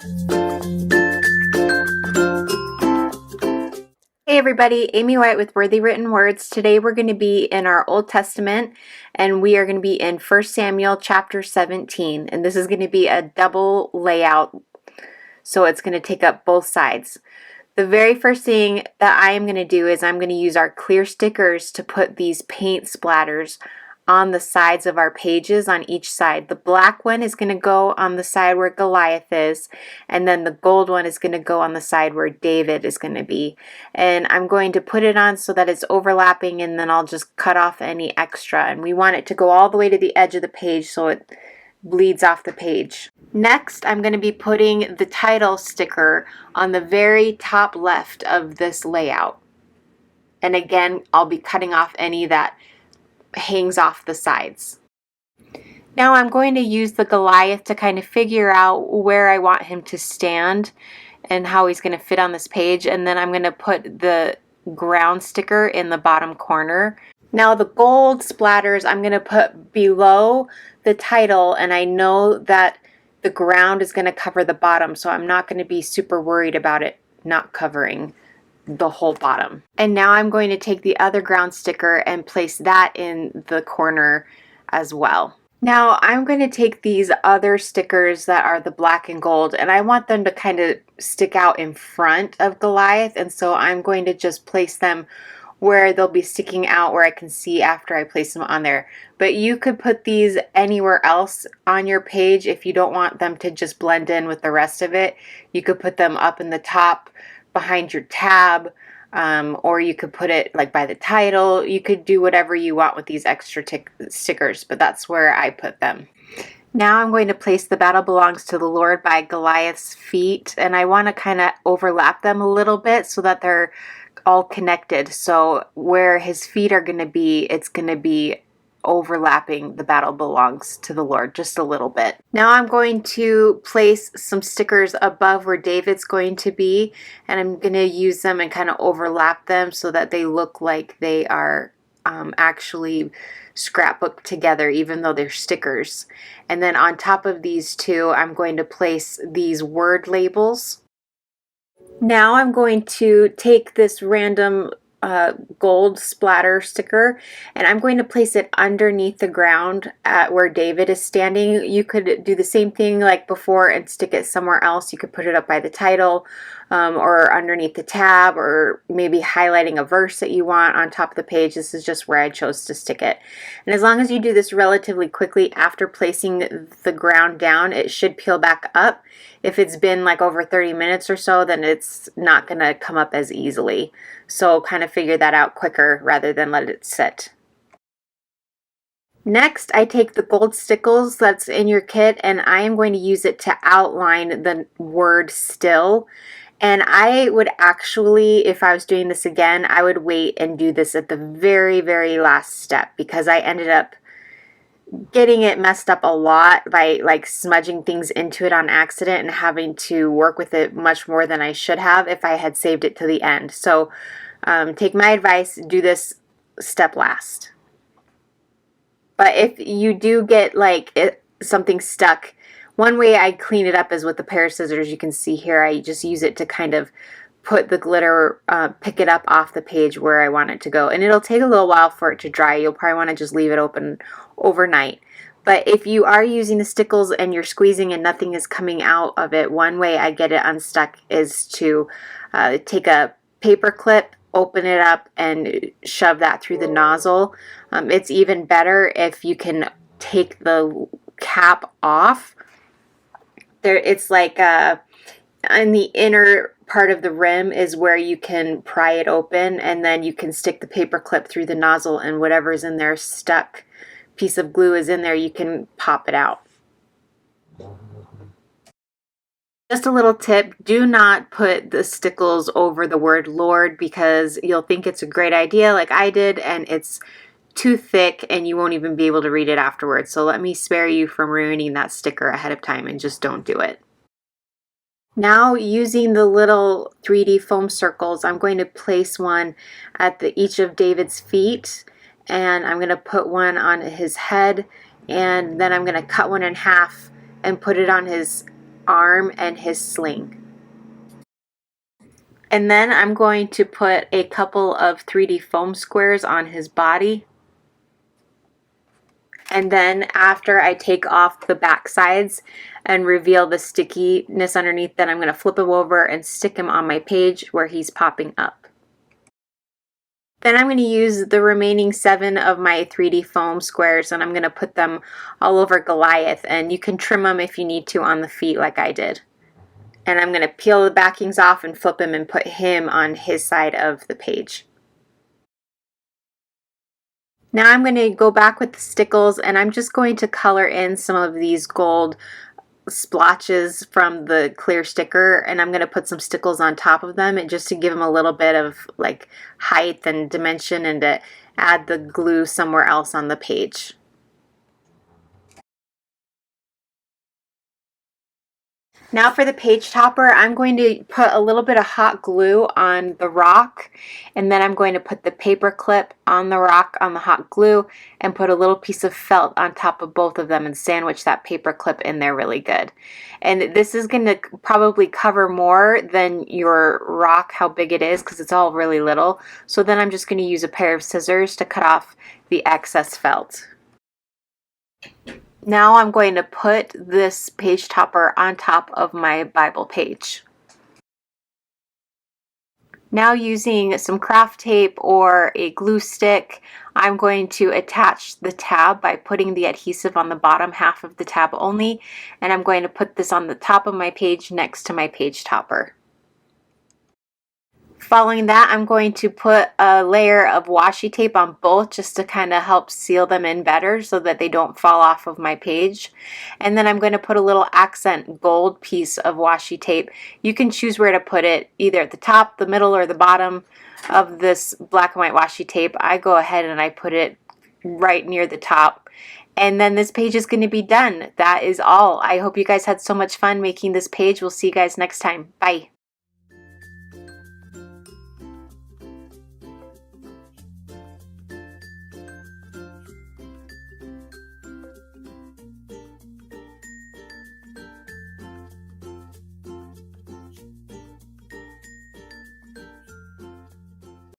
Hey everybody, Amy White with Worthy Written Words. Today we're going to be in our Old Testament, and we are going to be in 1 Samuel chapter 17, and this is going to be a double layout, so it's going to take up both sides. The very first thing that I am going to do is I'm going to use our clear stickers to put these paint splatters on the sides of our pages on each side. The black one is going to go on the side where Goliath is, and then the gold one is going to go on the side where David is going to be. And I'm going to put it on so that it's overlapping, and then I'll just cut off any extra. And we want it to go all the way to the edge of the page so it bleeds off the page. Next, I'm going to be putting the title sticker on the very top left of this layout. And again, I'll be cutting off any that hangs off the sides. Now I'm going to use the Goliath to kind of figure out where I want him to stand and how he's going to fit on this page, and then I'm going to put the ground sticker in the bottom corner. Now the gold splatters I'm going to put below the title, and I know that the ground is going to cover the bottom, so I'm not going to be super worried about it not covering the whole bottom. And now I'm going to take the other ground sticker and place that in the corner as well. Now I'm going to take these other stickers that are the black and gold, and I want them to kind of stick out in front of Goliath, and so I'm going to just place them where they'll be sticking out where I can see after I place them on there. But you could put these anywhere else on your page if you don't want them to just blend in with the rest of it. You could put them up in the top behind your tab, or you could put it like by the title. You could do whatever you want with these extra stickers, but that's where I put them. Now I'm going to place The Battle Belongs to the Lord by Goliath's feet, and I want to kind of overlap them a little bit so that they're all connected. So where his feet are going to be, it's going to be overlapping The Battle Belongs to the Lord just a little bit. Now I'm going to place some stickers above where David's going to be, and I'm going to use them and kind of overlap them so that they look like they are actually scrapbook together, even though they're stickers. And then on top of these two, I'm going to place these word labels. Now I'm going to take this random gold splatter sticker, and I'm going to place it underneath the ground at where David is standing. You could do the same thing like before and stick it somewhere else. You could put it up by the title, or underneath the tab, or maybe highlighting a verse that you want on top of the page. This is just where I chose to stick it. And as long as you do this relatively quickly after placing the ground down, it should peel back up. If it's been like over 30 minutes or so, then it's not going to come up as easily. So kind of figure that out quicker rather than let it sit. Next, I take the gold Stickles that's in your kit, and I am going to use it to outline the word still. And I would actually, if I was doing this again, I would wait and do this at the very, very last step, because I ended up getting it messed up a lot by like smudging things into it on accident and having to work with it much more than I should have if I had saved it to the end. So take my advice, do this step last. But if you do get like something stuck, one way I clean it up is with a pair of scissors. You can see here I just use it to kind of put the glitter, pick it up off the page where I want it to go. And it'll take a little while for it to dry. You'll probably want to just leave it open overnight. But if you are using the Stickles and you're squeezing and nothing is coming out of it, one way I get it unstuck is to take a paper clip, open it up, and shove that through the nozzle. It's even better if you can take the cap off. It's like in the inner part of the rim is where you can pry it open, and then you can stick the paper clip through the nozzle, and whatever's in there stuck, piece of glue is in there, you can pop it out. Just a little tip, do not put the Stickles over the word Lord, because you'll think it's a great idea like I did, and it's too thick and you won't even be able to read it afterwards. So let me spare you from ruining that sticker ahead of time, and just don't do it. Now, using the little 3D foam circles, I'm going to place one at each of David's feet, and I'm going to put one on his head, and then I'm going to cut one in half and put it on his arm and his sling. And then I'm going to put a couple of 3D foam squares on his body. And then after I take off the back sides and reveal the stickiness underneath, then I'm going to flip him over and stick him on my page where he's popping up. Then I'm going to use the remaining 7 of my 3D foam squares and I'm going to put them all over Goliath, and you can trim them if you need to on the feet like I did. And I'm going to peel the backings off and flip him and put him on his side of the page. Now I'm going to go back with the Stickles and I'm just going to color in some of these gold splotches from the clear sticker, and I'm going to put some Stickles on top of them, and just to give them a little bit of like height and dimension and to add the glue somewhere else on the page. Now for the page topper, I'm going to put a little bit of hot glue on the rock, and then I'm going to put the paper clip on the rock on the hot glue and put a little piece of felt on top of both of them and sandwich that paper clip in there really good. And this is going to probably cover more than your rock, how big it is, because it's all really little. So then I'm just going to use a pair of scissors to cut off the excess felt. Now I'm going to put this page topper on top of my Bible page. Now using some craft tape or a glue stick, I'm going to attach the tab by putting the adhesive on the bottom half of the tab only, and I'm going to put this on the top of my page next to my page topper. Following that, I'm going to put a layer of washi tape on both just to kind of help seal them in better so that they don't fall off of my page. And then I'm going to put a little accent gold piece of washi tape. You can choose where to put it, either at the top, the middle, or the bottom of this black and white washi tape. I go ahead and I put it right near the top. And then this page is going to be done. That is all. I hope you guys had so much fun making this page. We'll see you guys next time. Bye.